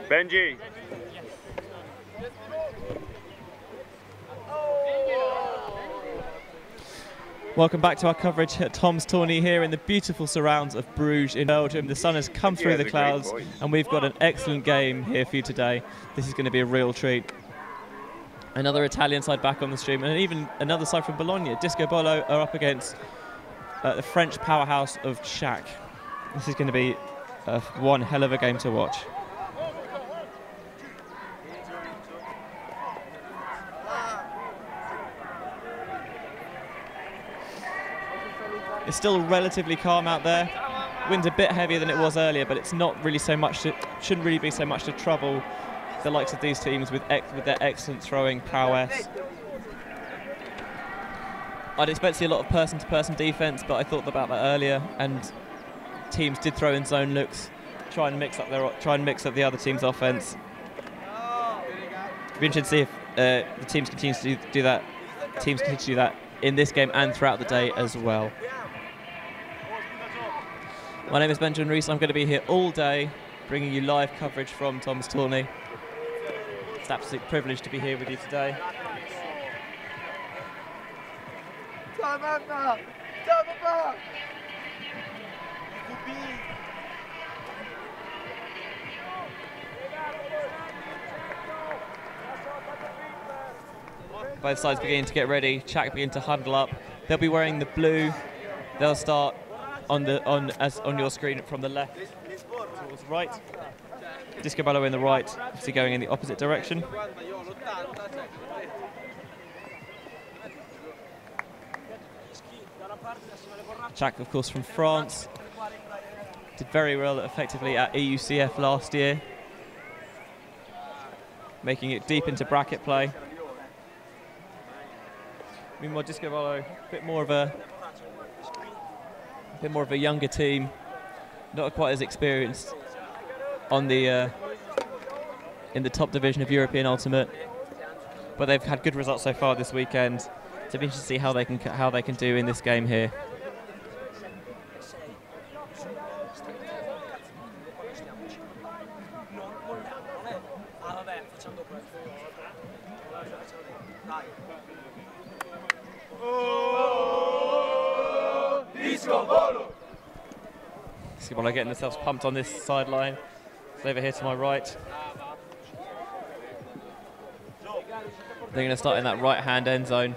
Benji. Welcome back to our coverage at Tom's Tourney here in the beautiful surrounds of Bruges in Belgium. The sun has come through the clouds and we've got an excellent game here for you today. This is going to be a real treat. Another Italian side back on the stream and even another side from Bologna. Discobolo are up against the French powerhouse of Tchac. This is going to be one hell of a game to watch. It's still relatively calm out there. Wind's a bit heavier than it was earlier, but it's not really so much. Shouldn't really be so much to trouble the likes of these teams with their excellent throwing prowess. I'd expect to see a lot of person-to-person defense, but I thought about that earlier, and teams did throw in zone looks, try and mix up the other team's offense. It'd be interesting to see if the teams continue to do that. Teams continue to do that in this game and throughout the day as well. My name is Benjamin Rees. I'm going to be here all day, bringing you live coverage from Tom's Tourney. It's an absolute privilege to be here with you today. Both sides beginning to get ready. Tchac begin to huddle up. They'll be wearing the blue. They'll start on your screen from the left towards the right. Discobolo in the right, obviously going in the opposite direction. Tchac, of course, from France. Did very well effectively at EUCF last year, making it deep into bracket play. Meanwhile, Discobolo, a bit more of a younger team, not quite as experienced on the in the top division of European Ultimate, but they've had good results so far this weekend. So it'll be interesting to see how they can do in this game here. Discobolo getting themselves pumped on this sideline. It's over here to my right. They're going to start in that right-hand end zone.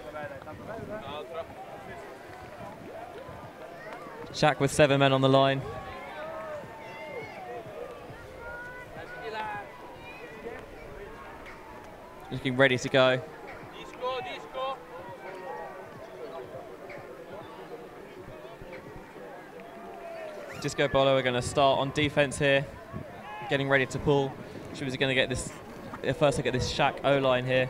Tchac with 7 men on the line. Looking ready to go. Discobolo are going to start on defense here, getting ready to pull. She was going to get this first look at this Tchac O-line here.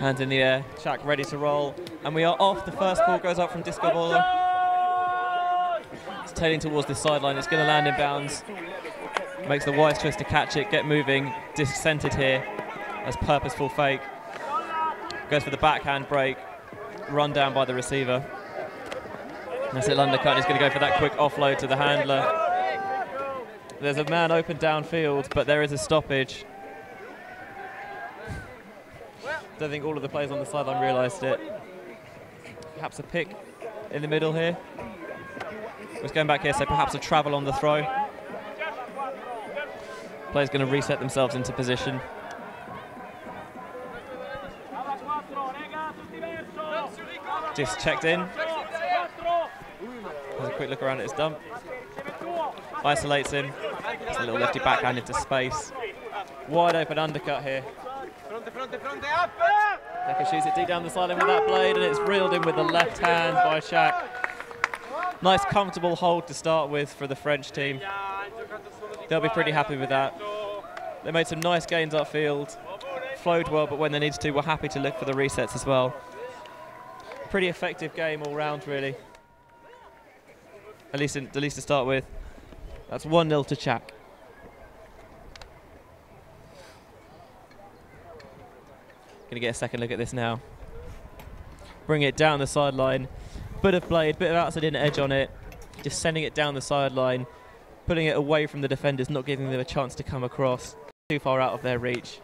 Hands in the air, Tchac ready to roll, and we are off. The first ball goes up from Discobolo. It's tailing towards the sideline. It's going to land in bounds. Makes the wise choice to catch it, get moving. Discented here as purposeful fake. Goes for the backhand break, run down by the receiver. That's it, undercut. He's going to go for that quick offload to the handler. There's a man open downfield, but there is a stoppage. Don't think all of the players on the sideline realised it. Perhaps a pick in the middle here. Was going back here, so perhaps a travel on the throw. Players going to reset themselves into position. Just checked in. Has a quick look around at his dump. Isolates him. It's a little lefty backhand into space. Wide open undercut here. Tchac shoots it deep down the sideline with that blade, and it's reeled in with the left hand by Tchac. Nice comfortable hold to start with for the French team. They'll be pretty happy with that. They made some nice gains upfield, flowed well, but when they needed to, were happy to look for the resets as well. Pretty effective game all round, really. At least to start with. That's 1-0 to Tchac. Gonna get a second look at this now. Bring it down the sideline. Bit of blade, bit of outside in edge on it. Just sending it down the sideline, putting it away from the defenders, not giving them a chance to come across. Too far out of their reach.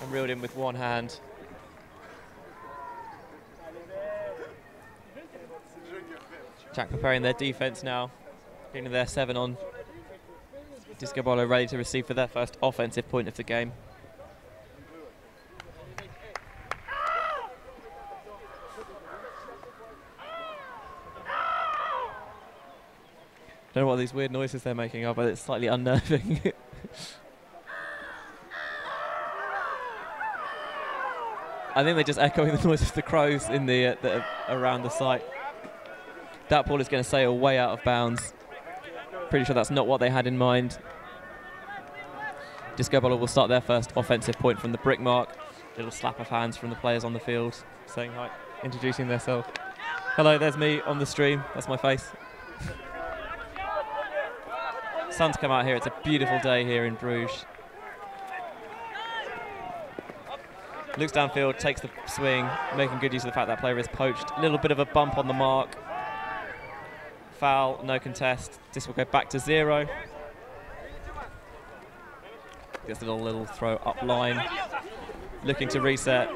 And reeled in with one hand. Tchac preparing their defence now. Getting their 7 on. Discobolo ready to receive for their first offensive point of the game. Don't know what these weird noises they're making are, but it's slightly unnerving. I think they're just echoing the noise of the crows in the around the site. That ball is going to sail way out of bounds. Pretty sure that's not what they had in mind. Discobolo will start their first offensive point from the brick mark. Little slap of hands from the players on the field, saying hi, introducing themselves. Hello, there's me on the stream. That's my face. Sun's come out here. It's a beautiful day here in Bruges. Looks downfield, takes the swing, making good use of the fact that player is poached. A little bit of a bump on the mark. Foul, no contest. This will go back to 0. Gets a little throw up line. Looking to reset.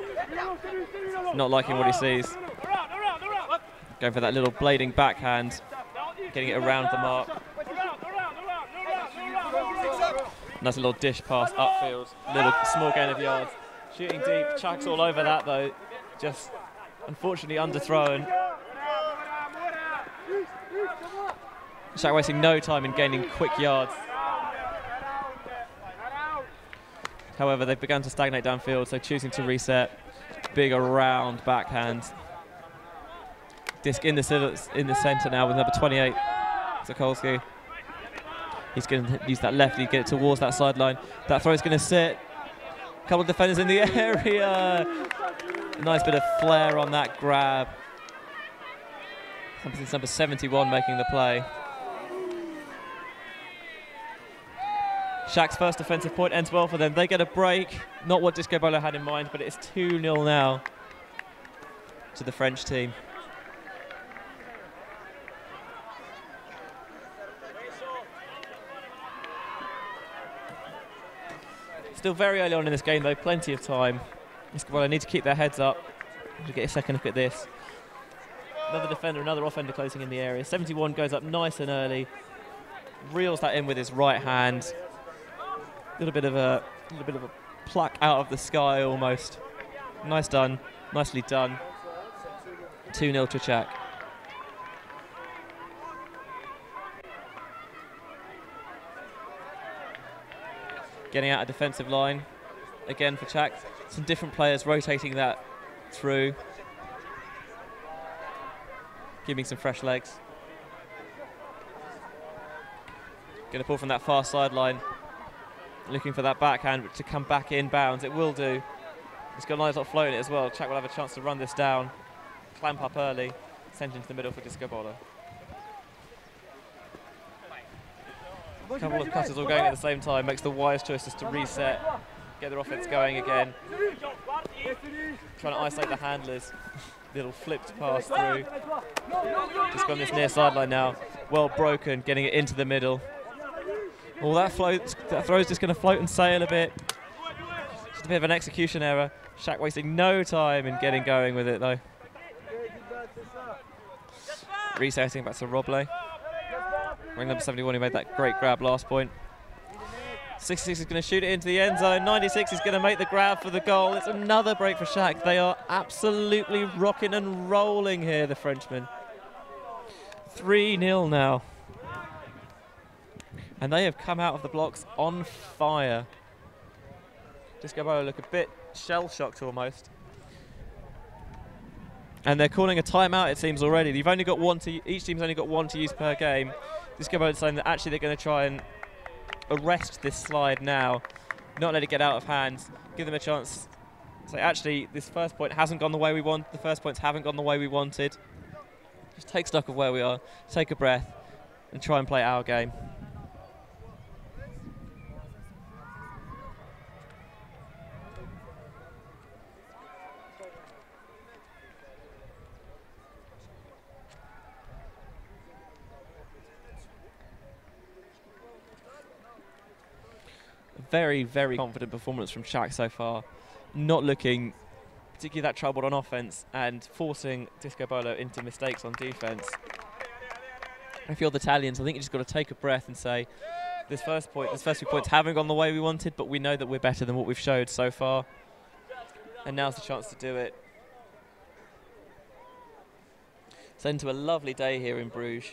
Not liking what he sees. Going for that little blading backhand. Getting it around the mark. Nice little dish pass upfield. Little small gain of yards. Shooting deep. Tchac's all over that though. Just unfortunately underthrown. Tchac wasting no time in gaining quick yards. However, they've begun to stagnate downfield, so choosing to reset. Big around backhand. Disc in the centre now with number 28, Sokolski. He's going to use that lefty, get it towards that sideline. That throw is going to sit. A couple of defenders in the area. A nice bit of flair on that grab. It's number 71 making the play. Tchac's first offensive point ends well for them. They get a break. Not what Discobolo had in mind, but it's 2-0 now to the French team. Still very early on in this game though, plenty of time. Discobolo need to keep their heads up. To get a second look at this. Another defender, another offender closing in the area. 71 goes up nice and early. Reels that in with his right hand. Little bit of a pluck out of the sky almost. Nice done, nicely done. 2-0 to Tchac. Getting out a defensive line again for Tchac. Some different players rotating that through, giving some fresh legs. Going to pull from that far sideline. Looking for that backhand to come back in bounds. It will do. It's got a nice little flow in it as well. Tchac will have a chance to run this down. Clamp up early. Send into the middle for Discobolo. A couple of cutters all going at the same time. Makes the wise choices to reset. Get their offense going again. Trying to isolate the handlers. Little flipped pass through. Just gone this near sideline now. Well broken. Getting it into the middle. Well, that throw is just going to float and sail a bit. Just a bit of an execution error. Tchac wasting no time in getting going with it, though. Resetting back to Roble. Ring number 71 who made that great grab last point. 66 is going to shoot it into the end zone. 96 is going to make the grab for the goal. It's another break for Tchac. They are absolutely rocking and rolling here, the Frenchmen. 3-0 now. And they have come out of the blocks on fire. Discobolo look a bit shell-shocked almost. And they're calling a timeout, it seems, already. You've only got one to, each team's only got one to use per game. Discobolo saying that actually they're going to try and arrest this slide now, not let it get out of hand, give them a chance. So actually, this first point hasn't gone the way we want. The first points haven't gone the way we wanted. Just take stock of where we are, take a breath, and try and play our game. Very, very confident performance from Tchac so far. Not looking particularly that troubled on offense and forcing Discobolo into mistakes on defense. If you're the Italians, I think you just got to take a breath and say, this first few points haven't gone the way we wanted, but we know that we're better than what we've showed so far. And now's the chance to do it. It's into a lovely day here in Bruges.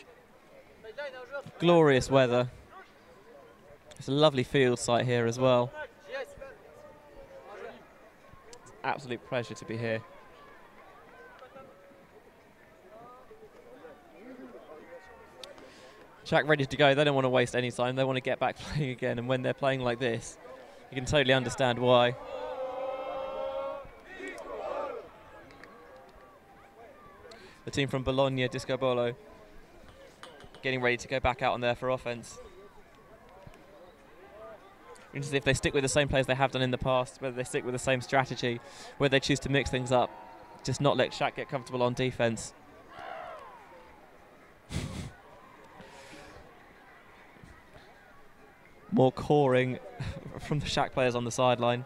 Glorious weather. It's a lovely field site here as well. It's an absolute pleasure to be here. Tchac ready to go. They don't want to waste any time. They want to get back playing again. And when they're playing like this, you can totally understand why. The team from Bologna, Discobolo, getting ready to go back out on there for offense. Interesting if they stick with the same players they have done in the past, whether they stick with the same strategy, whether they choose to mix things up, just not let Tchac get comfortable on defense. More coring from the Tchac players on the sideline.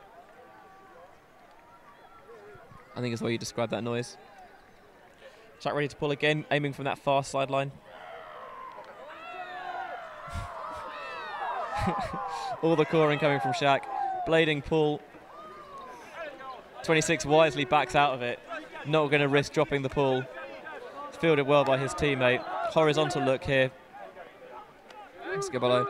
I think is the way you describe that noise. Tchac ready to pull again, aiming from that far sideline. All the coring coming from Tchac. Blading pull. 26 wisely backs out of it. Not going to risk dropping the pull. It's fielded well by his teammate. Horizontal look here. Discobolo.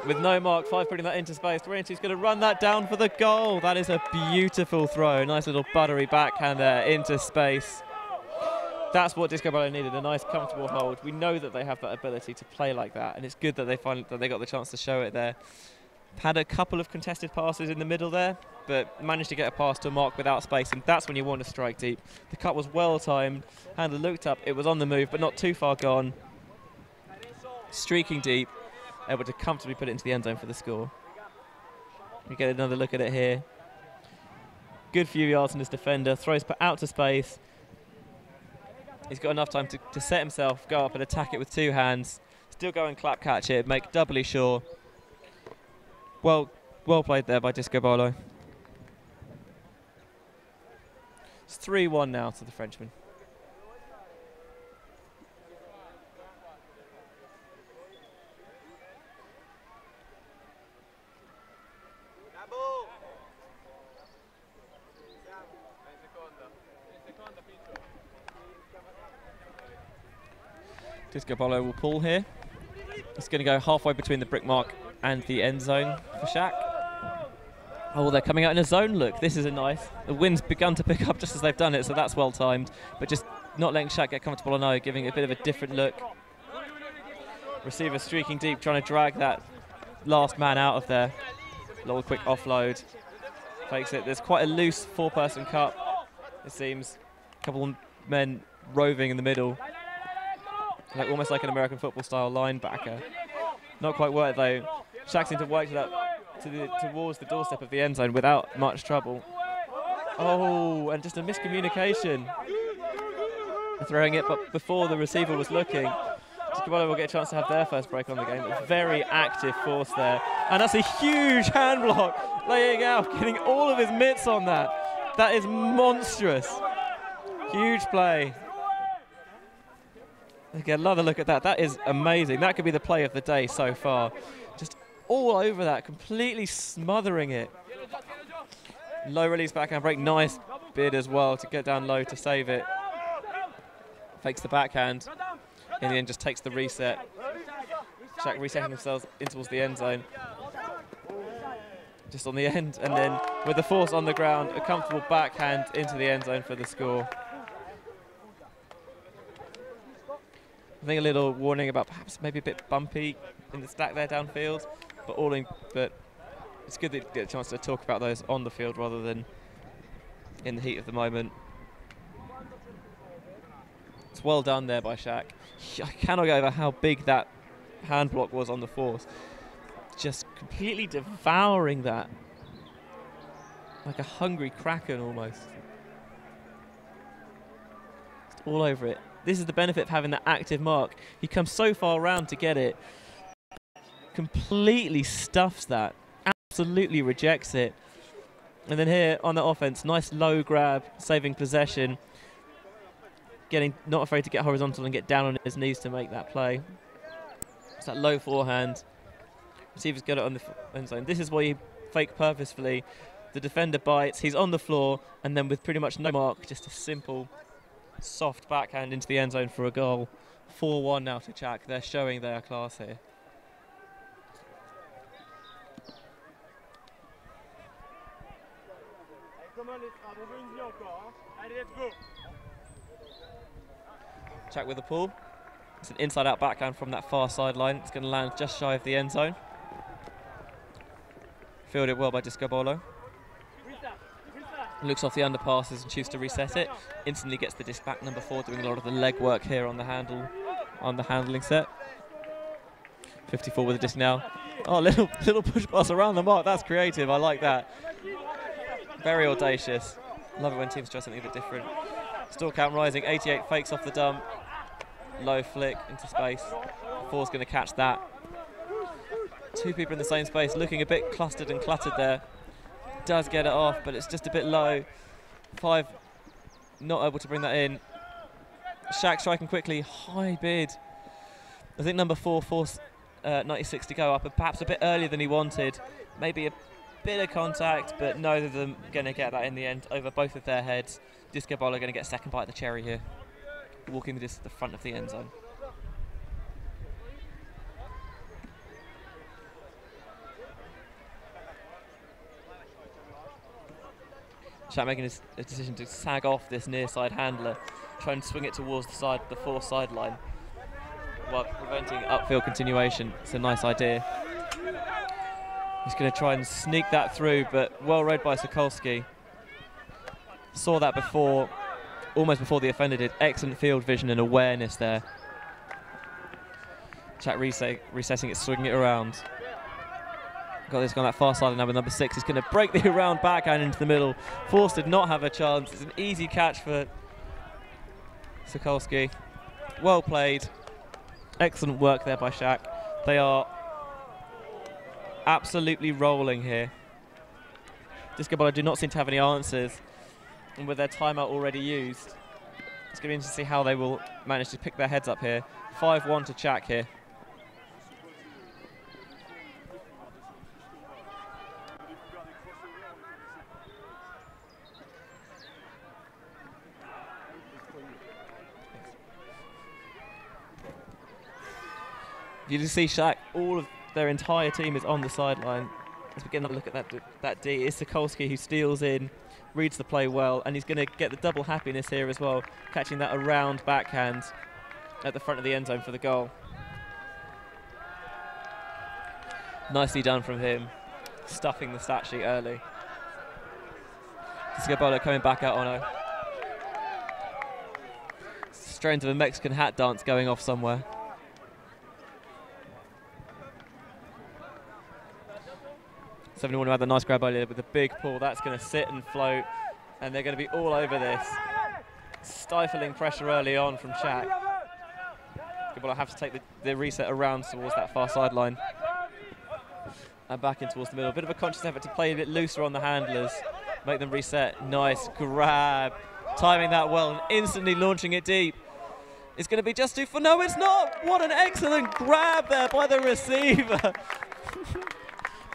With no mark, 5 putting that into space. 22's going to run that down for the goal. That is a beautiful throw. Nice little buttery backhand there into space. That's what Discobolo needed, a nice comfortable hold. We know that they have that ability to play like that, and it's good that they got the chance to show it there. Had a couple of contested passes in the middle there, but managed to get a pass to a mark without space, and that's when you want to strike deep. The cut was well timed, handler looked up, it was on the move, but not too far gone. Streaking deep, able to comfortably put it into the end zone for the score. We get another look at it here. Good few yards on his defender, throws out to space. He's got enough time to set himself, go up and attack it with 2 hands. Still go and clap catch it, make doubly sure. Well played there by Discobolo. It's 3-1 now to the Frenchman. Discobolo will pull here. It's going to go halfway between the brick mark and the end zone for Tchac. Oh, they're coming out in a zone look. This is a nice. The wind's begun to pick up just as they've done it, so that's well timed. But just not letting Tchac get comfortable on O, giving it a bit of a different look. Receiver streaking deep, trying to drag that last man out of there. Little quick offload. Fakes it. There's quite a loose 4-person cut, it seems. A couple of men roving in the middle. Almost like an American football style linebacker. Not quite worked though. Tchac seemed to work towards the doorstep of the end zone without much trouble. Oh, and just a miscommunication. Throwing it, but before the receiver was looking. Discobolo will get a chance to have their first break on the game. A very active force there. And that's a huge hand block, laying out, getting all of his mitts on that. That is monstrous. Huge play. Get another look at that. That is amazing. That could be the play of the day so far. Just all over that, completely smothering it. Low release backhand break. Nice bid as well to get down low to save it. Fakes the backhand. In the end, just takes the reset. Tchac resetting themselves in towards the end zone. just on the end, and then with the force on the ground, a comfortable backhand into the end zone for the score. I think a little warning about perhaps maybe a bit bumpy in the stack there downfield, but it's good that you get a chance to talk about those on the field rather than in the heat of the moment. It's well done there by Tchac. I cannot go over how big that hand block was on the force. Just completely devouring that. Like a hungry kraken almost. Just all over it. This is the benefit of having that active mark. He comes so far around to get it. Completely stuffs that. Absolutely rejects it. And then here on the offense, nice low grab, saving possession. Not afraid to get horizontal and get down on his knees to make that play. It's that low forehand. Receiver's got it on the end zone. This is why you fake purposefully. The defender bites, he's on the floor, and then with pretty much no mark, just a simple, soft backhand into the end zone for a goal. 4-1 now to Tchac. They're showing their class here. Tchac with the pull. It's an inside-out backhand from that far sideline. It's going to land just shy of the end zone. Fielded well by Discobolo. Looks off the underpasses and chooses to reset it. Instantly gets the disc back. Number 4 doing a lot of the leg work here on the handling set. 54 with the disc now. Oh, little push pass around the mark. That's creative. I like that. Very audacious. Love it when teams try something a bit different. Still count rising. 88 fakes off the dump. Low flick into space. 4's going to catch that. 2 people in the same space, looking a bit clustered and cluttered there. Does get it off, but it's just a bit low. 5 not able to bring that in. Tchac striking quickly, high bid. I think number 4 forced 96 to go up, and perhaps a bit earlier than he wanted. Maybe a bit of contact, but neither of them going to get that in the end over both of their heads. Discobolo going to get a second bite of the cherry here, walking the front of the end zone. Tchac making a decision to sag off this near side handler, try and swing it towards the 4 sideline while preventing upfield continuation. It's a nice idea. He's going to try and sneak that through, but well read by Sokolski. Saw that before, almost before the offender did. Excellent field vision and awareness there. Tchac resetting it, swinging it around. Got this guy on that far side now with number 6. He's going to break the around backhand into the middle. Force did not have a chance. It's an easy catch for Sokolski. Well played. Excellent work there by Tchac. They are absolutely rolling here. Discobolo do not seem to have any answers. And with their timeout already used, it's going to be interesting to see how they will manage to pick their heads up here. 5-1 to Tchac here. You can see Tchac, all of their entire team is on the sideline. As we get another look at that D, it's Sokolski who steals in, reads the play well, and he's going to get the double happiness here as well, catching that around backhand at the front of the end zone for the goal. Nicely done from him, stuffing the stat sheet early. Discobolo coming back out on a strains of a Mexican hat dance going off somewhere. Someone had the nice grab earlier with a big pull. That's going to sit and float, and they're going to be all over this. Stifling pressure early on from Tchac. Discobolo have to take the reset around towards that far sideline and back in towards the middle. A bit of a conscious effort to play a bit looser on the handlers, make them reset. Nice grab, timing that well and instantly launching it deep. It's going to be just too far. No, it's not. What an excellent grab there by the receiver.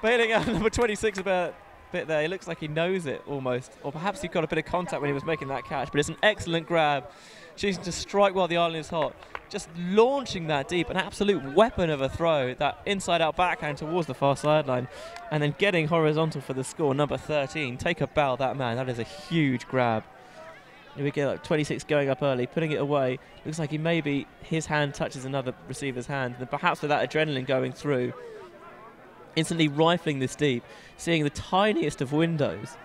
Bailing out number 26 about bit there. He looks like he knows it almost, or perhaps he got a bit of contact when he was making that catch, but it's an excellent grab. Choosing to strike while the island is hot. Just launching that deep, an absolute weapon of a throw, that inside-out backhand towards the far sideline, and then getting horizontal for the score, number 13. Take a bow, that man. That is a huge grab. Here we go, like 26 going up early, putting it away. Looks like his hand touches another receiver's hand, and perhaps with that adrenaline going through, instantly rifling this deep, seeing the tiniest of windows,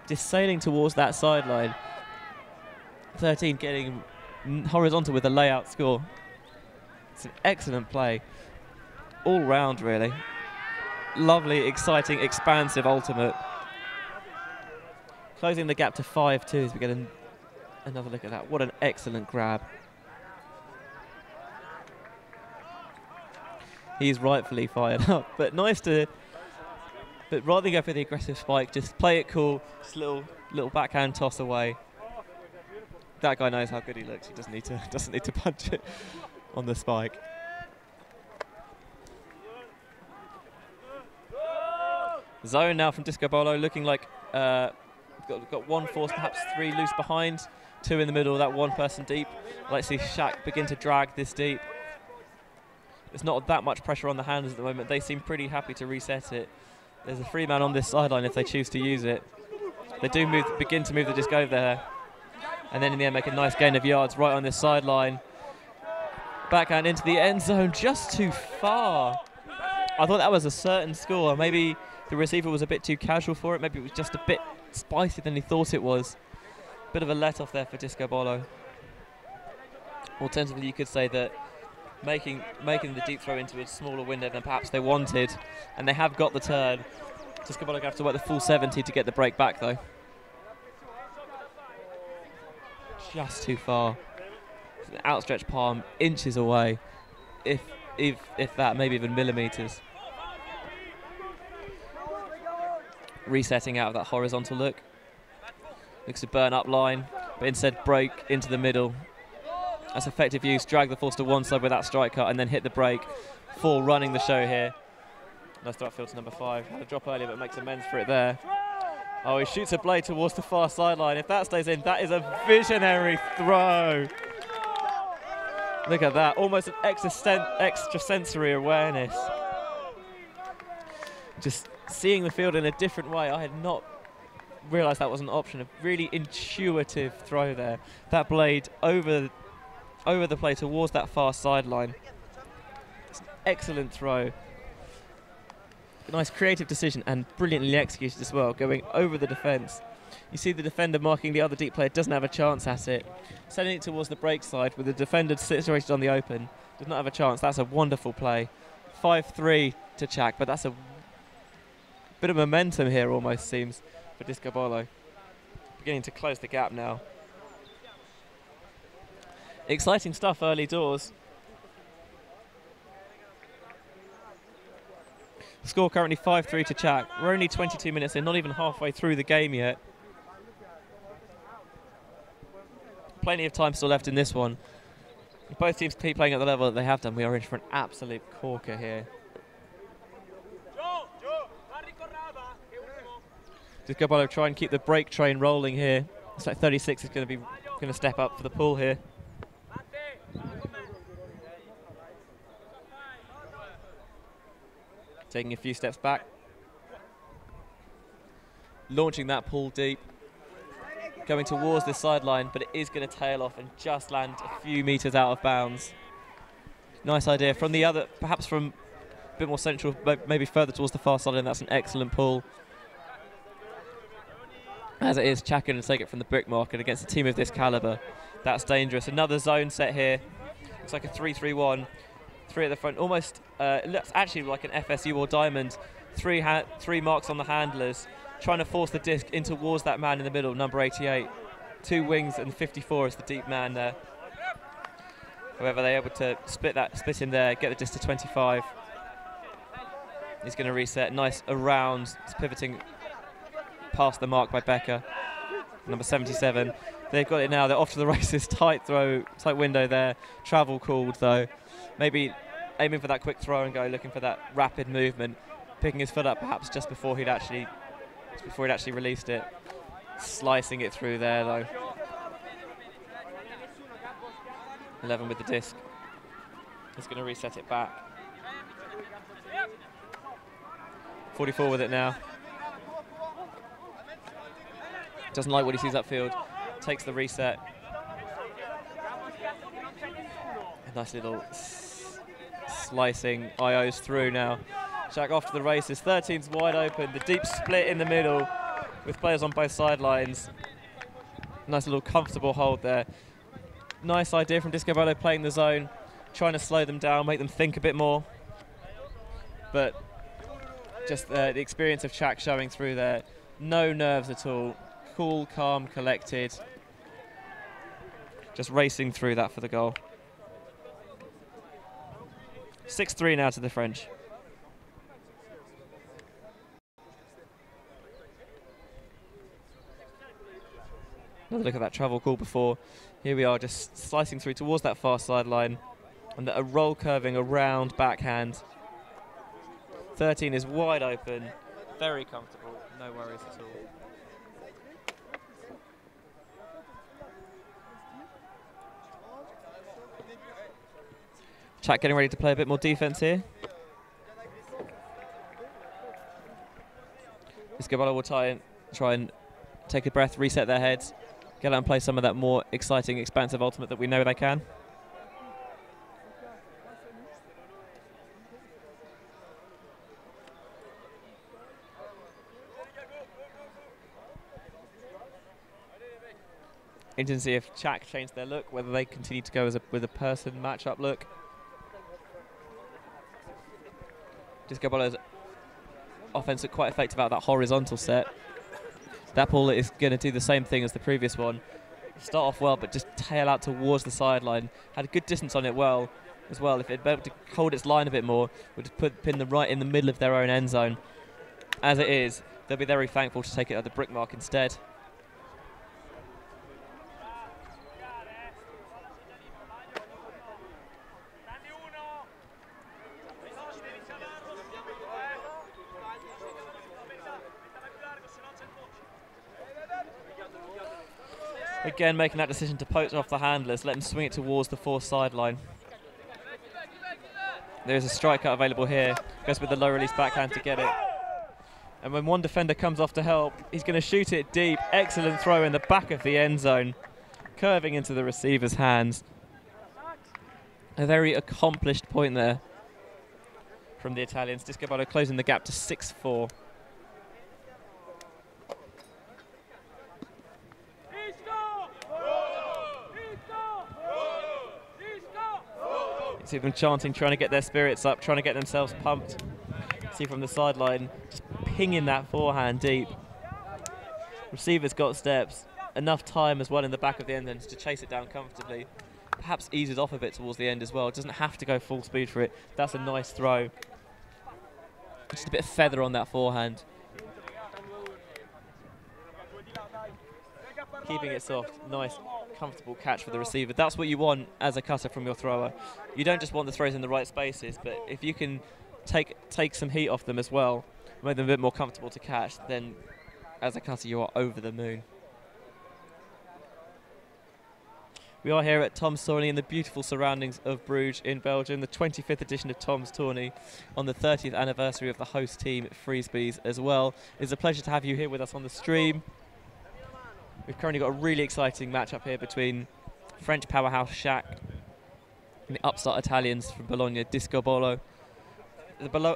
just sailing towards that sideline. 13 getting horizontal with a layout score. It's an excellent play all round, really. Lovely, exciting, expansive ultimate. Closing the gap to 5-2 as we get another look at that. What an excellent grab. He's rightfully fired up, but nice to. But rather than go for the aggressive spike, just play it cool. Just little backhand toss away. That guy knows how good he looks. He doesn't need to punch it on the spike. Zone now from Discobolo, looking like got one force, perhaps three loose behind, two in the middle. That one person deep. I'd like to see Tchac begin to drag this deep. There's not that much pressure on the handlers at the moment. They seem pretty happy to reset it. There's a free man on this sideline if they choose to use it. They do begin to move the disc over there. And then in the end make a nice gain of yards right on this sideline. Backhand into the end zone, just too far. I thought that was a certain score. Maybe the receiver was a bit too casual for it. Maybe it was just a bit spicier than he thought it was. Bit of a let-off there for Discobolo. Alternatively, you could say that making the deep throw into a smaller window than perhaps they wanted, and they have got the turn. Discobolo going to have to work the full 70 to get the break back, though. Just too far. An outstretched palm, inches away, if that, maybe even millimeters. Resetting out of that horizontal look. Looks to burn up line, but instead break into the middle. That's effective use. Drag the force to one side with that strike cut and then hit the break. Full running the show here. Nice start field to number 5. Had a drop earlier but makes amends for it there. Oh, he shoots a blade towards the far sideline. If that stays in, that is a visionary throw. Look at that. Almost an extrasensory awareness. Just seeing the field in a different way. I had not realised that was an option. A really intuitive throw there. That blade over the play towards that far sideline. It's an excellent throw. Nice creative decision and brilliantly executed as well, going over the defence. You see the defender marking the other deep player, doesn't have a chance at it. Sending it towards the break side with the defender situated on the open. Does not have a chance. That's a wonderful play. 5-3 to Tchac, but that's a bit of momentum here almost seems for Discobolo. Beginning to close the gap now. Exciting stuff early doors. Score currently 5-3 to Tchac. We're only 22 minutes in, not even halfway through the game yet. Plenty of time still left in this one. If both teams keep playing at the level that they have done, we are in for an absolute corker here. Discobolo try and keep the break train rolling here. It's like 36 is going to step up for the pull here. Taking a few steps back. Launching that pull deep. Going towards the sideline, but it is going to tail off and just land a few metres out of bounds. Nice idea. From the other, perhaps from a bit more central, maybe further towards the far sideline, that's an excellent pull. As it is, Tchac going to take it from the brick mark, and against a team of this calibre, that's dangerous. Another zone set here. Looks like a 3-3-1. 3 at the front, almost it looks actually like an FSU or diamond. Three marks on the handlers, trying to force the disc in towards that man in the middle, number 88. 2 wings and 54 is the deep man there. However, they're able to split in there, get the disc to 25. He's going to reset, nice around, it's pivoting past the mark by Becker, number 77. They've got it now, they're off to the races, tight window there, travel called though. Maybe aiming for that quick throw and go, looking for that rapid movement, picking his foot up perhaps just before he'd actually Just before he'd actually released it. Slicing it through there though. 11 with the disc. He's going to reset it back. 44 with it now. Doesn't like what he sees upfield. Takes the reset. A nice little slicing IOs through now. Tchac off to the races. 13's wide open. The deep split in the middle with players on both sidelines. Nice little comfortable hold there. Nice idea from Discobolo playing the zone, trying to slow them down, make them think a bit more. But just the experience of Tchac showing through there. No nerves at all. Cool, calm, collected. Just racing through that for the goal. 6-3 now to the French. Another look at that travel call before. Here we are just slicing through towards that far sideline. And a roll curving around backhand. 13 is wide open. Very comfortable. No worries at all. Tchac getting ready to play a bit more defence here. Discobolo will try and take a breath, reset their heads, get out and play some of that more exciting, expansive ultimate that we know they can. Interesting to see if Tchac changed their look, whether they continue to go as with a person matchup look. Discobolo's offense looked quite effective out of that horizontal set. That ball is going to do the same thing as the previous one. Start off well, but just tail out towards the sideline. Had a good distance on it as well. If it'd be able to hold its line a bit more, would just pin them right in the middle of their own end zone. As it is, they'll be very thankful to take it at the brick mark instead. Again, making that decision to poach off the handlers, let them swing it towards the forced sideline. There's a strikeout available here. Goes with the low release backhand to get it. And when one defender comes off to help, he's going to shoot it deep. Excellent throw in the back of the end zone, curving into the receiver's hands. A very accomplished point there from the Italians. Discobolo closing the gap to 6-4. See them chanting, trying to get their spirits up, trying to get themselves pumped. See from the sideline, just pinging that forehand deep. Receiver's got steps, enough time as well in the back of the end to chase it down comfortably. Perhaps eases off a bit towards the end as well. Doesn't have to go full speed for it. That's a nice throw. Just a bit of feather on that forehand. Keeping it soft, nice, comfortable catch for the receiver. That's what you want as a cutter from your thrower. You don't just want the throws in the right spaces, but if you can take some heat off them as well, make them a bit more comfortable to catch, then as a cutter you are over the moon. We are here at Tom's Tourny in the beautiful surroundings of Bruges in Belgium, the 25th edition of Tom's Tourny on the 30th anniversary of the host team Frisbees as well. It's a pleasure to have you here with us on the stream. We've currently got a really exciting matchup here between French powerhouse Tchac and the upstart Italians from Bologna, Discobolo.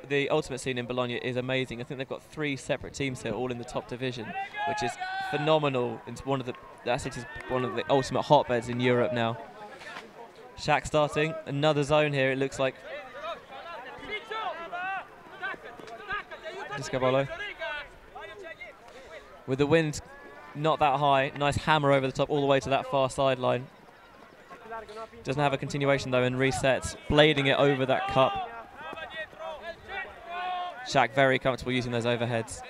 The ultimate scene in Bologna is amazing. I think they've got 3 separate teams here, all in the top division, which is phenomenal. It's one of the ultimate hotbeds in Europe now. Tchac starting, another zone here. It looks like Discobolo with the wind not that high. Nice hammer over the top all the way to that far sideline. Doesn't have a continuation though and resets, blading it over that cup. Tchac very comfortable using those overheads.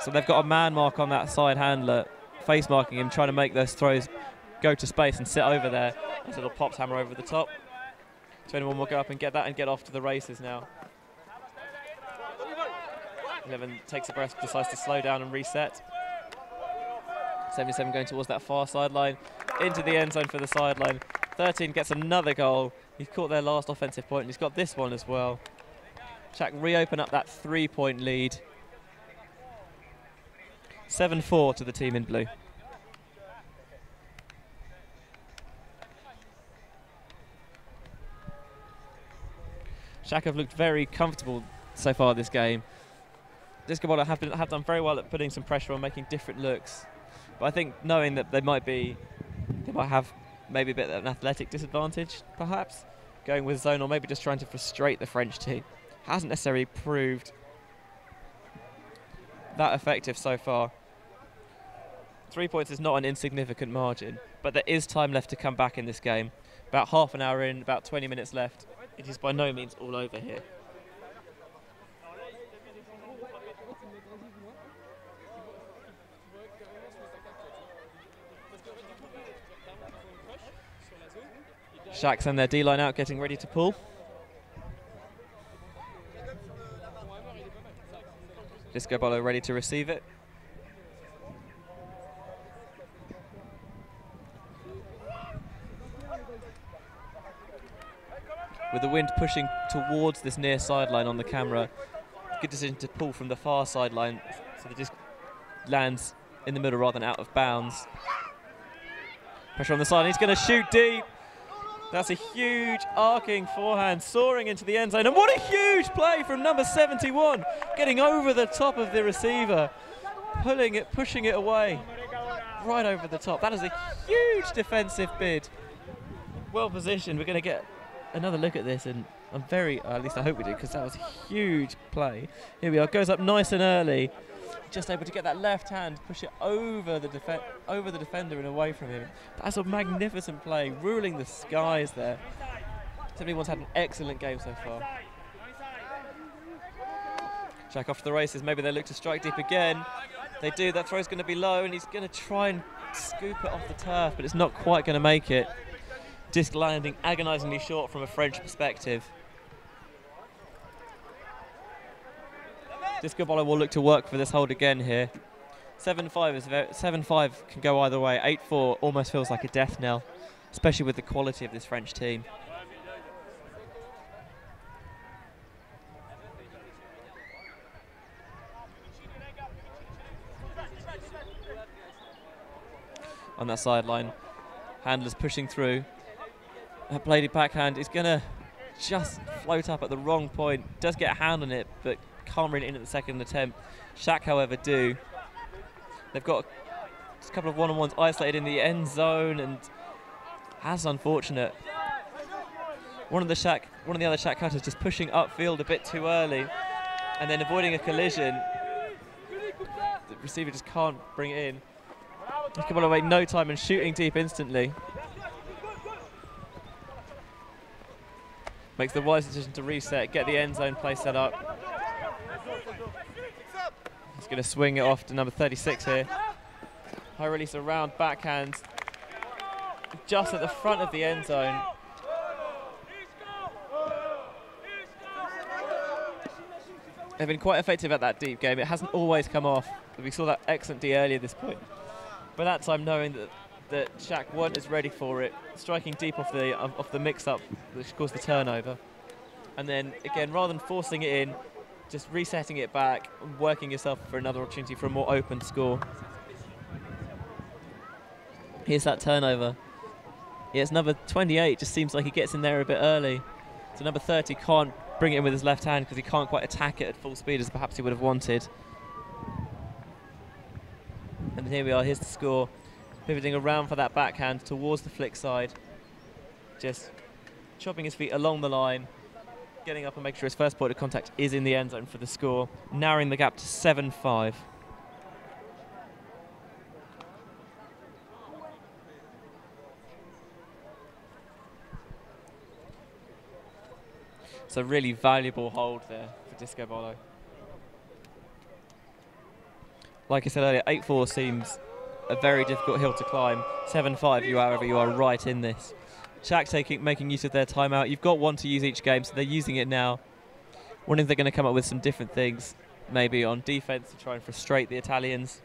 So they've got a man mark on that side handler, face marking him, trying to make those throws go to space and sit over there. Nice little pops hammer over the top. 21 will go up and get that and get off to the races now. 11 takes a breath, decides to slow down and reset. 77 going towards that far sideline, into the end zone for the sideline. 13 gets another goal. He caught their last offensive point, and he's got this one as well. Tchac reopen up that 3-point lead. 7-4 to the team in blue. Tchac have looked very comfortable so far this game. Discobolo have done very well at putting some pressure on, making different looks. But I think knowing that they might have maybe a bit of an athletic disadvantage, perhaps, going with zone or maybe just trying to frustrate the French team, hasn't necessarily proved that effective so far. 3 points is not an insignificant margin, but there is time left to come back in this game. About half an hour in, about 20 minutes left. It is by no means all over here. Tchac send their D-line out, getting ready to pull. Discobolo ready to receive it. With the wind pushing towards this near sideline on the camera, good decision to pull from the far sideline so the disc lands in the middle rather than out of bounds. Pressure on the side, he's going to shoot deep. That's a huge arcing forehand, soaring into the end zone. And what a huge play from number 71, getting over the top of the receiver, pulling it, pushing it away, right over the top. That is a huge defensive bid. Well positioned. We're going to get another look at this, and I'm very, at least I hope we do, because that was a huge play. Here we are, goes up nice and early, just able to get that left hand, push it over the defender and away from him. That's a magnificent play, ruling the skies there. 71's had an excellent game so far. Tchac off to the races, maybe they look to strike deep again. They do, that throw's going to be low, and he's going to try and scoop it off the turf, but it's not quite going to make it. Disc landing agonisingly short from a French perspective. Discobolo will look to work for this hold again here. 7-5 can go either way. 8-4 almost feels like a death knell, especially with the quality of this French team. On that sideline, handlers pushing through. That bladed backhand is going to just float up at the wrong point. Does get a hand on it, but can't bring it in at the second attempt. Tchac, however, do. They've got a couple of one-on-ones isolated in the end zone, and that's unfortunate. One of the other Tchac cutters just pushing upfield a bit too early, and then avoiding a collision. The receiver just can't bring it in. Discobolo wait no time and shooting deep instantly. Makes the wise decision to reset, get the end zone play set up. He's going to swing it off to number 36 here. High release around backhand, just at the front of the end zone. They've been quite effective at that deep game. It hasn't always come off. We saw that excellent D earlier this point. But that time, knowing that Tchac weren't as ready for it, striking deep off the mix-up, which caused the turnover. And then, again, rather than forcing it in, just resetting it back and working yourself for another opportunity for a more open score. Here's that turnover. Yes, number 28 just seems like he gets in there a bit early. So number 30 can't bring it in with his left hand because he can't quite attack it at full speed as perhaps he would have wanted. And here we are, here's the score. Pivoting around for that backhand towards the flick side. Just chopping his feet along the line, getting up and making sure his first point of contact is in the end zone for the score, narrowing the gap to 7-5. It's a really valuable hold there for Discobolo. Like I said earlier, 8-4 seems a very difficult hill to climb. 7-5, however, you are right in this. Tchac making use of their timeout. You've got one to use each game, so they're using it now. Wondering if they're going to come up with some different things. maybe on defence to try and frustrate the Italians.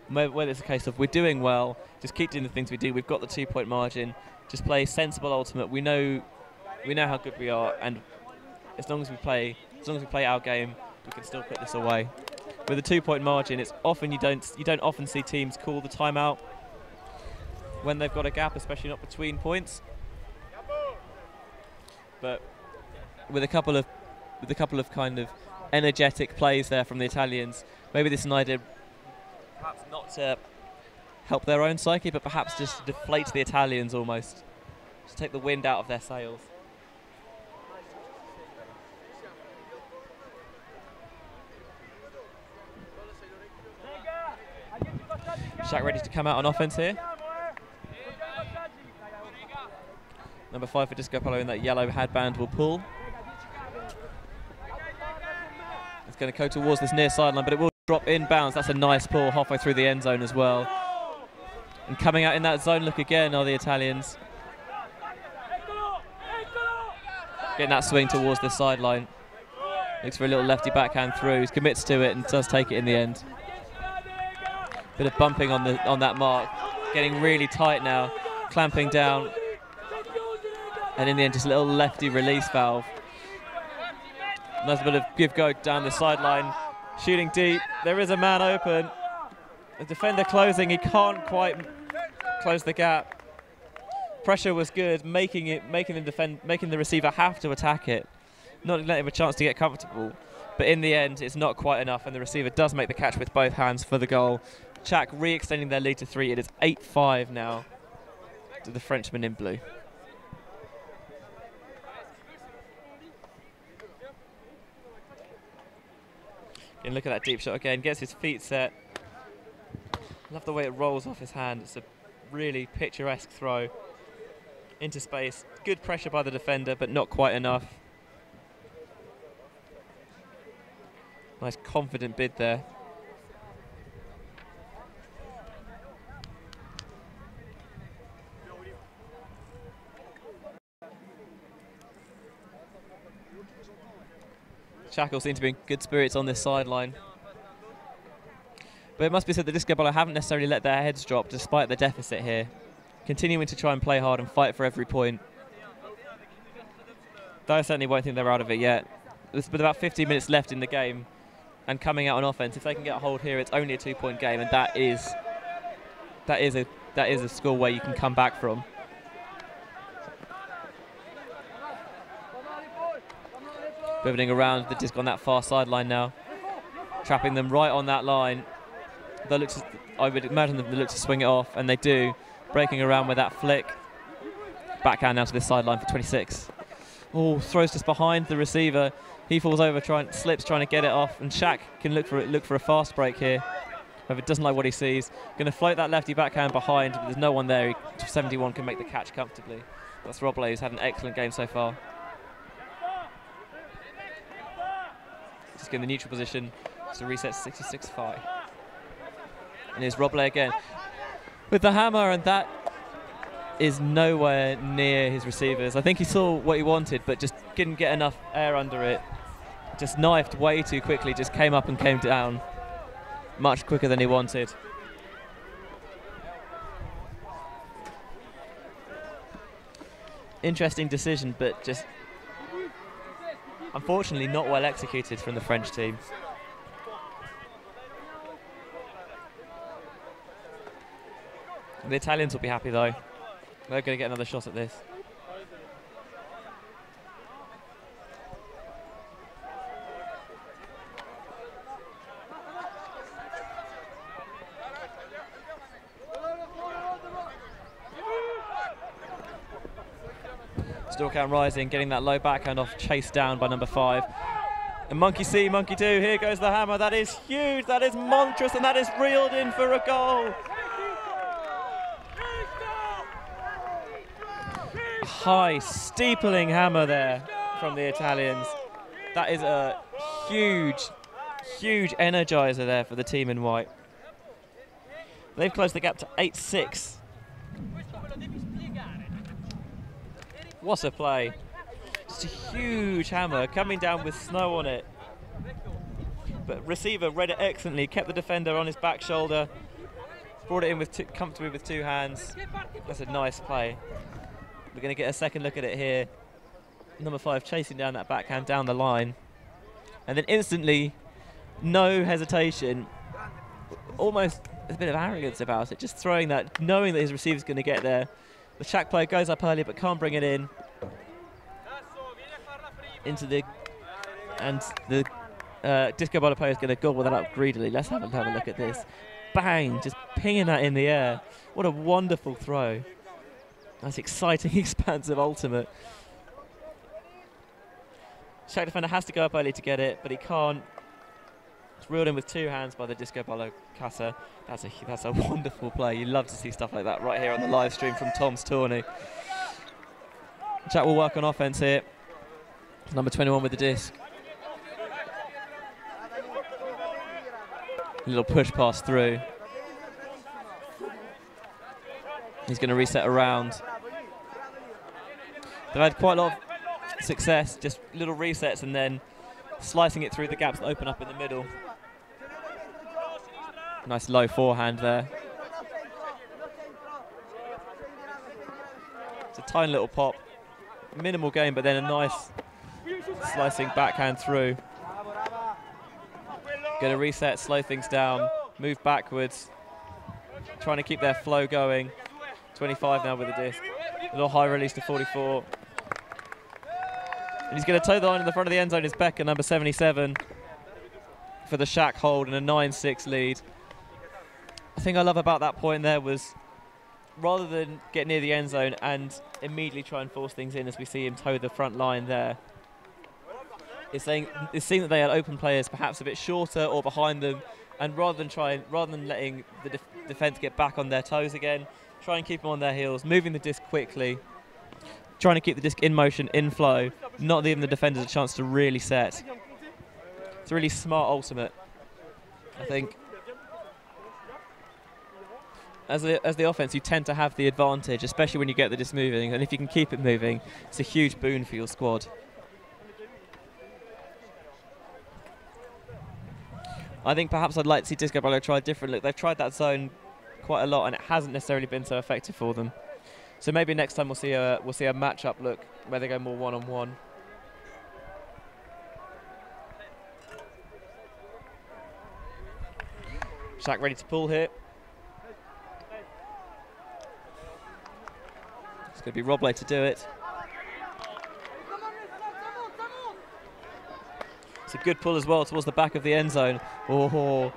Whether it's a case of we're doing well, just keep doing the things we do. We've got the 2-point margin. Just play sensible ultimate. We know how good we are, and as long as we play our game, we can still put this away. With a 2-point margin, it's often you don't often see teams call the timeout when they've got a gap, especially not between points. But with a couple of kind of energetic plays there from the Italians, maybe this is an idea, perhaps not to help their own psyche, but perhaps just to deflate the Italians almost, to take the wind out of their sails. Tchac ready to come out on offense here. Number 5 for Discobolo in that yellow headband will pull. It's going to go towards this near sideline, but it will drop inbounds. That's a nice pull halfway through the end zone as well. And coming out in that zone look again are the Italians. Getting that swing towards the sideline. Looks for a little lefty backhand through. He commits to it and does take it in the end. Bit of bumping on that mark. Getting really tight now. Clamping down. And in the end, just a little lefty release valve. Nice bit of give go down the sideline. Shooting deep. There is a man open. The defender closing. He can't quite close the gap. Pressure was good, making the receiver have to attack it, not letting him a chance to get comfortable. But in the end, it's not quite enough, and the receiver does make the catch with both hands for the goal. Tchac re-extending their lead to 3. It is 8-5 now to the Frenchman in blue. And look at that deep shot again. Gets his feet set. Love the way it rolls off his hand. It's a really picturesque throw into space. Good pressure by the defender, but not quite enough. Nice confident bid there. Tchac seems to be in good spirits on this sideline. But it must be said that Discobolo haven't necessarily let their heads drop despite the deficit here. Continuing to try and play hard and fight for every point. Though I certainly won't think they're out of it yet. With about 15 minutes left in the game and coming out on offense, if they can get a hold here, it's only a 2-point game, and that is a score where you can come back from. Pivoting around the disc on that far sideline now, trapping them right on that line. I would imagine them to look to swing it off, and they do. Breaking around with that flick. Backhand now to this sideline for 26. Oh, throws just behind the receiver. He falls over, slips, trying to get it off, and Tchac can look for a fast break here. However, doesn't like what he sees. Going to float that lefty backhand behind, but there's no one there. 71 can make the catch comfortably. That's Roble, who's had an excellent game so far. Just getting the neutral position to reset 66-5. And here's Roble again with the hammer, and that is nowhere near his receivers. I think he saw what he wanted, but just didn't get enough air under it. Just knifed way too quickly, just came up and came down much quicker than he wanted. Interesting decision, but just unfortunately not well executed from the French team. The Italians will be happy though. They're going to get another shot at this. Still count rising, getting that low backhand off, chased down by number 5. And monkey see, monkey do, here goes the hammer. That is huge, that is monstrous, and that is reeled in for a goal. High, steepling hammer there from the Italians. That is a huge, huge energizer there for the team in white. They've closed the gap to 8-6. What a play. Just a huge hammer coming down with snow on it. But receiver read it excellently, kept the defender on his back shoulder, brought it in with comfortably with 2 hands. That's a nice play. We're going to get a second look at it here. Number 5 chasing down that backhand down the line. And then instantly, no hesitation, almost a bit of arrogance about it, just throwing that, knowing that his receiver's going to get there. The Tchac player goes up early but can't bring it in. Into the... And the Discobolo player is going to gobble that up greedily. Let's have a look at this. Bang! Just pinging that in the air. What a wonderful throw. That's exciting, expansive ultimate. Tchac defender has to go up early to get it, but he can't. It's reeled in with 2 hands by the Discobolo Casa. That's a wonderful play. You love to see stuff like that right here on the live stream from Tom's Tourny. Tchac will work on offense here. Number 21 with the disc. A little push pass through. He's going to reset around. They've had quite a lot of success, just little resets and then slicing it through the gaps that open up in the middle. Nice low forehand there. It's a tiny little pop. Minimal game, but then a nice slicing backhand through. Going to reset, slow things down, move backwards. Trying to keep their flow going. 25 now with the disc. A little high release to 44. And he's going to toe the line in the front of the end zone is Becker, number 77, for the Tchac hold and a 9-6 lead. The thing I love about that point there was, rather than get near the end zone and immediately try and force things in as we see him toe the front line there, it's seeing that they had open players perhaps a bit shorter or behind them, and rather than letting the defence get back on their toes again, try and keep them on their heels, moving the disc quickly, trying to keep the disc in motion, in flow, not giving the defenders a chance to really set. It's a really smart ultimate, I think. As the offense, you tend to have the advantage, especially when you get the disc moving, and if you can keep it moving, it's a huge boon for your squad. I think perhaps I'd like to see Discobolo try a different look. They've tried that zone quite a lot, and it hasn't necessarily been so effective for them. So maybe next time we'll see a match-up look where they go more one-on-one. Tchac ready to pull here. It's going to be Roble to do it. It's a good pull as well towards the back of the end zone. Oh,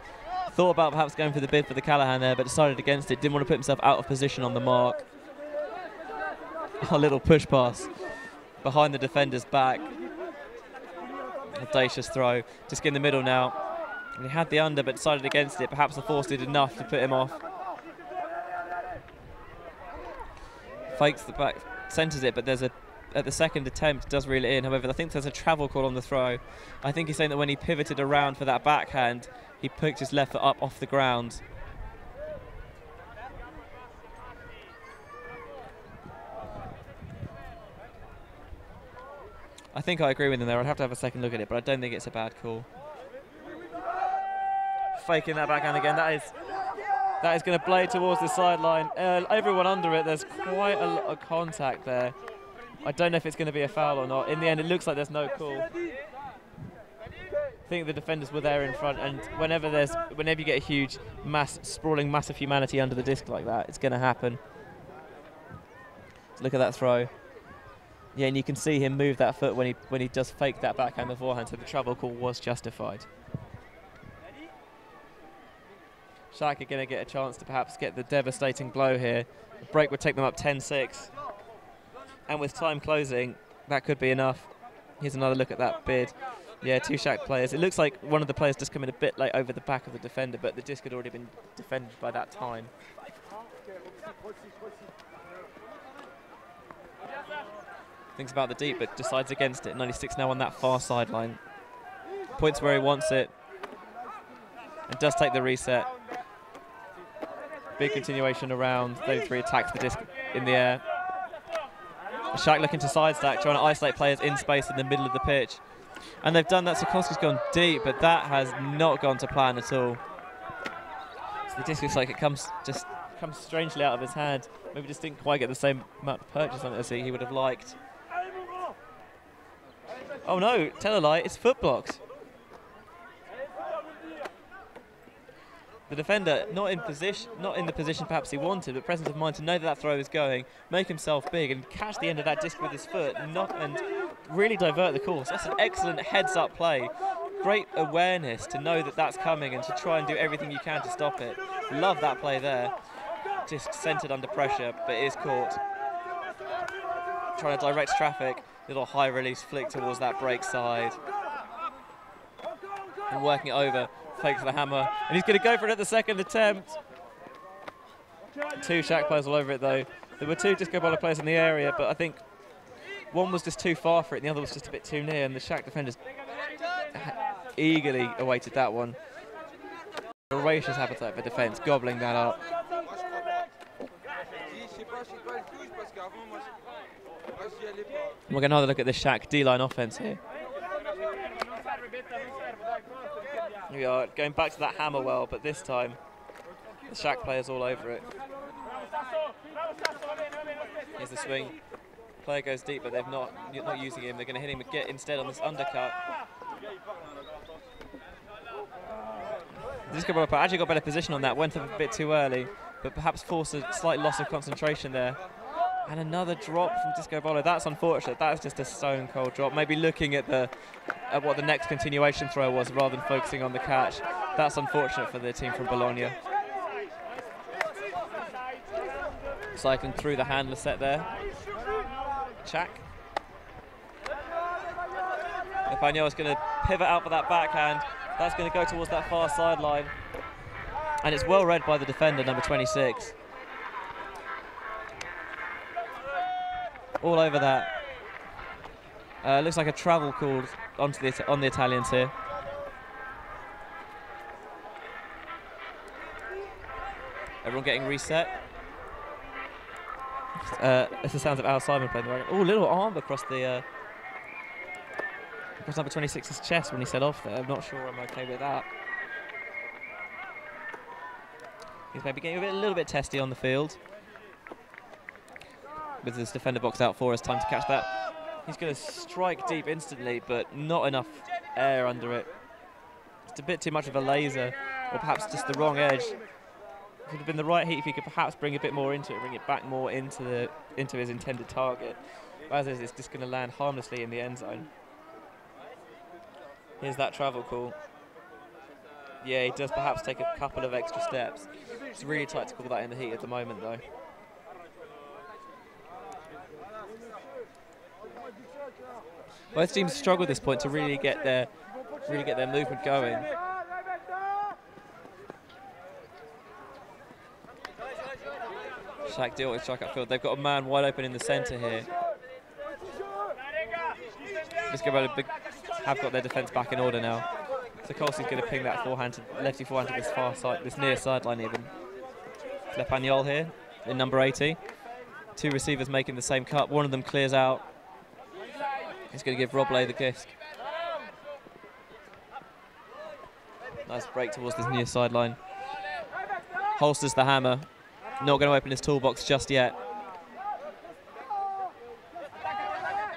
thought about perhaps going for the bid for the Callahan there, but decided against it. Didn't want to put himself out of position on the mark. A little push pass behind the defender's back. Audacious throw. Just in the middle now. And he had the under, but decided against it. Perhaps the force did enough to put him off. Fakes the back, centres it, but there's at the second attempt does reel it in. However, I think there's a travel call on the throw. I think he's saying that when he pivoted around for that backhand, he picked his left foot up off the ground. I think I agree with him there. I'd have to have a second look at it, but I don't think it's a bad call. Faking that backhand again. That is going to blade towards the sideline. Everyone under it. There's quite a lot of contact there. I don't know if it's going to be a foul or not. In the end, it looks like there's no call. I think the defenders were there in front, and whenever you get a huge sprawling mass of humanity under the disc like that, it's going to happen. Look at that throw. Yeah, and you can see him move that foot when he does fake that backhand beforehand, so the travel call was justified. Tchac are going to get a chance to perhaps get the devastating blow here. The break would take them up 10-6. And with time closing, that could be enough. Here's another look at that bid. Yeah, 2 Tchac players. It looks like one of the players just come in a bit late over the back of the defender, but the disc had already been defended by that time. Thinks about the deep, but decides against it. 96 now on that far sideline. Points where he wants it. And does take the reset. Big continuation around. 33 attacks the disc in the air. Tchac looking to sidestack, trying to isolate players in space in the middle of the pitch. And they've done that. Sikorsky's gone deep, but that has not gone to plan at all. So the disc looks like it comes strangely out of his hand. Maybe just didn't quite get the same amount of purchase on it as he would have liked. Oh no, tell a lie, it's foot blocked. The defender not in the position perhaps he wanted, but presence of mind to know that that throw is going, make himself big and catch the end of that disc with his foot and really divert the course. That's an excellent heads-up play. Great awareness to know that that's coming and to try and do everything you can to stop it. Love that play there. Disc centred under pressure, but it is caught. Trying to direct traffic, little high release flick towards that break side. And working it over, fakes the hammer, and he's going to go for it at the second attempt. Two Tchac players all over it though. There were two Discobolo players in the area, but I think one was just too far for it, and the other was just a bit too near, and the Tchac defenders eagerly awaited that one. Voracious appetite for defence, gobbling that up. We'll get another look at this Tchac D-line offence here. Here we are, going back to that hammer well, but this time the Tchac players all over it. Here's the swing. Player goes deep, but they're not using him. They're going to hit him again instead on this undercut. Discobolo actually got better position on that, went up a bit too early, but perhaps forced a slight loss of concentration there. And another drop from Discobolo. That's unfortunate. That's just a stone cold drop. Maybe looking at what the next continuation throw was rather than focusing on the catch. That's unfortunate for the team from Bologna. Cycling through the handler set there. Tchac. Espanol is going to pivot out for that backhand. That's going to go towards that far sideline. And it's well read by the defender, number 26. All over that. Looks like a travel called on the Italians here. Everyone getting reset. It's the sounds of Al Simon playing the right. Oh, little arm across the across number 26's chest when he set off there. I'm not sure I'm okay with that. He's maybe getting a little bit testy on the field. With this defender box out for us, time to catch that. He's going to strike deep instantly, but not enough air under it. It's a bit too much of a laser, or perhaps just the wrong edge. It would have been the right heat if he could perhaps bring a bit more into it, bring it back more into his intended target. As is, it's just going to land harmlessly in the end zone. Here's that travel call. Yeah, he does perhaps take a couple of extra steps. It's really tight to call that in the heat at the moment, though. Both teams struggle at this point to really get their movement going. Tchac deal with Tchac upfield. They've got a man wide open in the centre here. Discobolo have got their defence back in order now. So Colsey's going to ping that lefty forehand to this far side, this near sideline even. Espanol here in number 80. Two receivers making the same cut. One of them clears out. He's going to give Robley the disc. Nice break towards this near sideline. Holsters the hammer. Not going to open his toolbox just yet.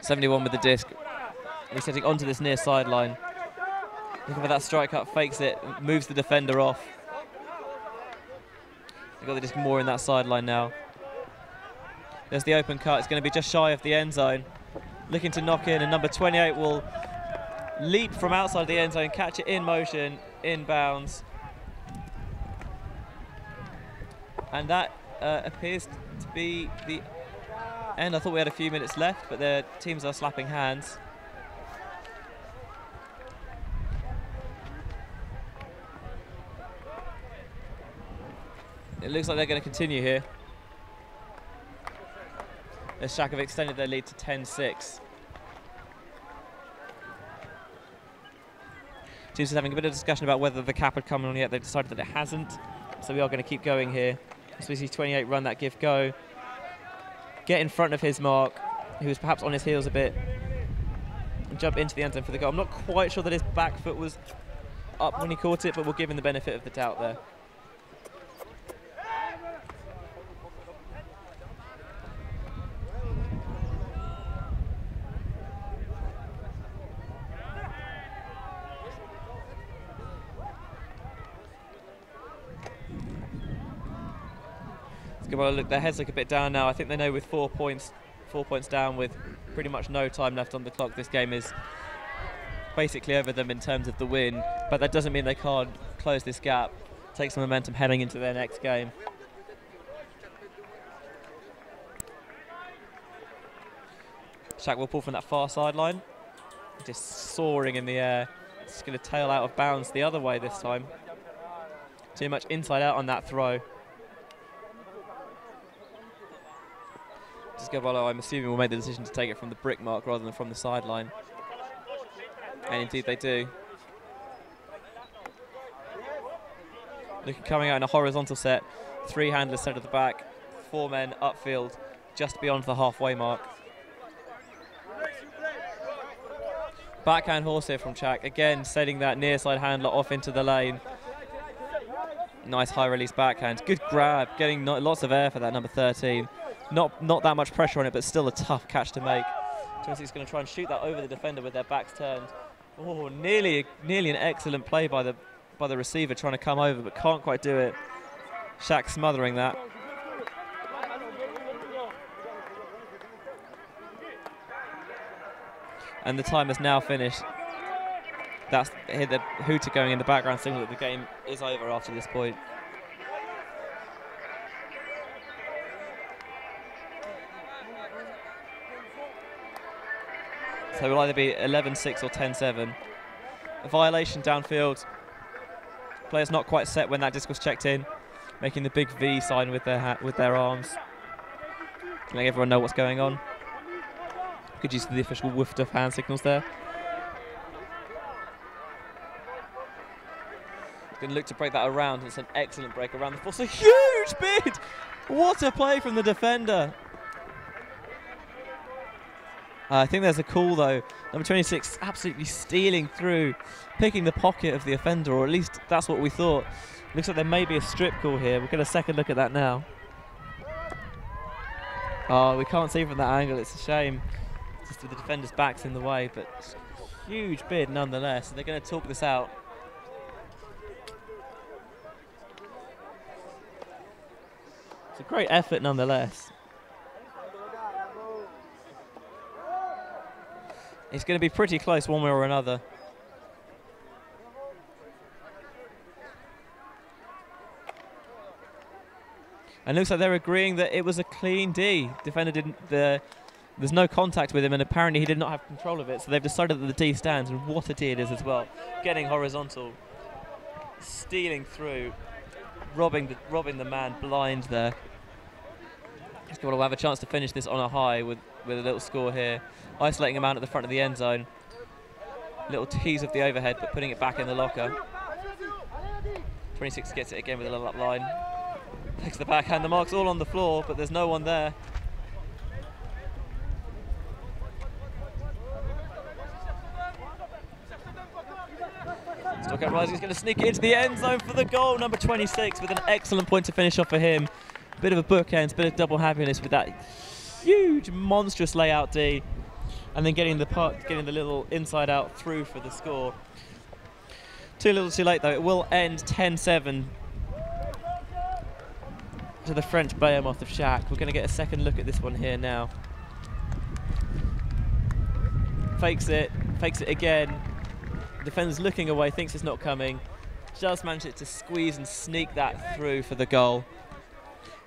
71 with the disc. Resetting onto this near sideline. Looking for that strike cut, fakes it, moves the defender off. They've got the disc more in that sideline now. There's the open cut. It's going to be just shy of the end zone. Looking to knock in, and number 28 will leap from outside the end zone, catch it in motion, inbounds. And that appears to be the end. I thought we had a few minutes left, but the teams are slapping hands. It looks like they're going to continue here. The Tchac have extended their lead to 10-6. Teams are having a bit of discussion about whether the cap had come on yet. They've decided that it hasn't. So we are going to keep going here. So we see 28 run that give go. Get in front of his mark, who was perhaps on his heels a bit. and jump into the end zone for the goal. I'm not quite sure that his back foot was up when he caught it, but we'll give him the benefit of the doubt there. Well, look, their heads look a bit down now. I think they know with 4 points down with pretty much no time left on the clock, this game is basically over them in terms of the win, but that doesn't mean they can't close this gap, take some momentum heading into their next game. Tchac will pull from that far sideline, just soaring in the air. It's going to tail out of bounds the other way this time. Too much inside out on that throw. Discobolo, I'm assuming, will make the decision to take it from the brick mark rather than from the sideline. And indeed they do. Looking coming out in a horizontal set. 3 handlers set at the back. 4 men upfield, just beyond the halfway mark. Backhand horse here from Tchac. Again, setting that near side handler off into the lane. Nice high release backhand. Good grab, getting lots of air for that number 13. Not that much pressure on it, but still a tough catch to make. 26 is going to try and shoot that over the defender with their backs turned. Oh, nearly an excellent play by the receiver trying to come over, but can't quite do it. Tchac smothering that. And the time has now finished. That's the hooter going in the background, signal that the game is over after this point. So it will either be 11-6 or 10-7. A violation downfield. Players not quite set when that disc was checked in, making the big V sign with their arms, to make everyone know what's going on. Good use of the official whiffed of hand signals there. Going to look to break that around. It's an excellent break around the force. A huge bid! What a play from the defender. I think there's a call though. Number 26 absolutely stealing through, picking the pocket of the offender, or at least that's what we thought. Looks like there may be a strip call here. We'll get a second look at that now. Oh, we can't see from that angle. It's a shame. Just with the defender's back's in the way, but huge bid nonetheless. They're going to talk this out. It's a great effort nonetheless. It's going to be pretty close one way or another. And looks like they're agreeing that it was a clean D. Defender didn't. There's no contact with him, and apparently he did not have control of it. So they've decided that the D stands, and what a D it is as well. Getting horizontal, stealing through, robbing the man blind there. Discobolo will have a chance to finish this on a high with a little score here. Isolating him out at the front of the end zone. Little tease of the overhead, but putting it back in the locker. 26 gets it again with a little up line. Takes the backhand, the mark's all on the floor, but there's no one there. Stockhouse Rising is going to sneak it into the end zone for the goal. Number 26 with an excellent point to finish off for him. Bit of a bookend, bit of double happiness with that huge, monstrous layout D, and then getting the little inside out through for the score. Too little too late though. It will end 10-7 to the French behemoth of Tchac. We're going to get a second look at this one here now. Fakes it again. Defender's looking away, thinks it's not coming. Just manages to squeeze and sneak that through for the goal.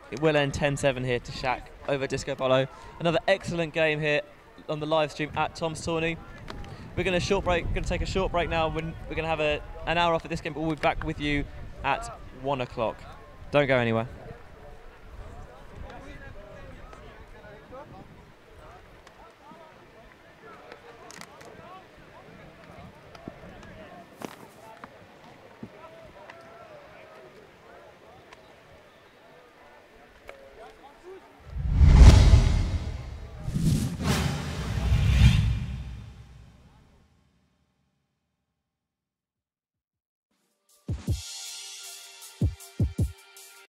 It will end 10-7 here to Tchac over Discobolo. Another excellent game here on the live stream at Tom's Tourney. We're going to take a short break now. We're going to have an hour off of this game, but we'll be back with you at 1 o'clock. Don't go anywhere.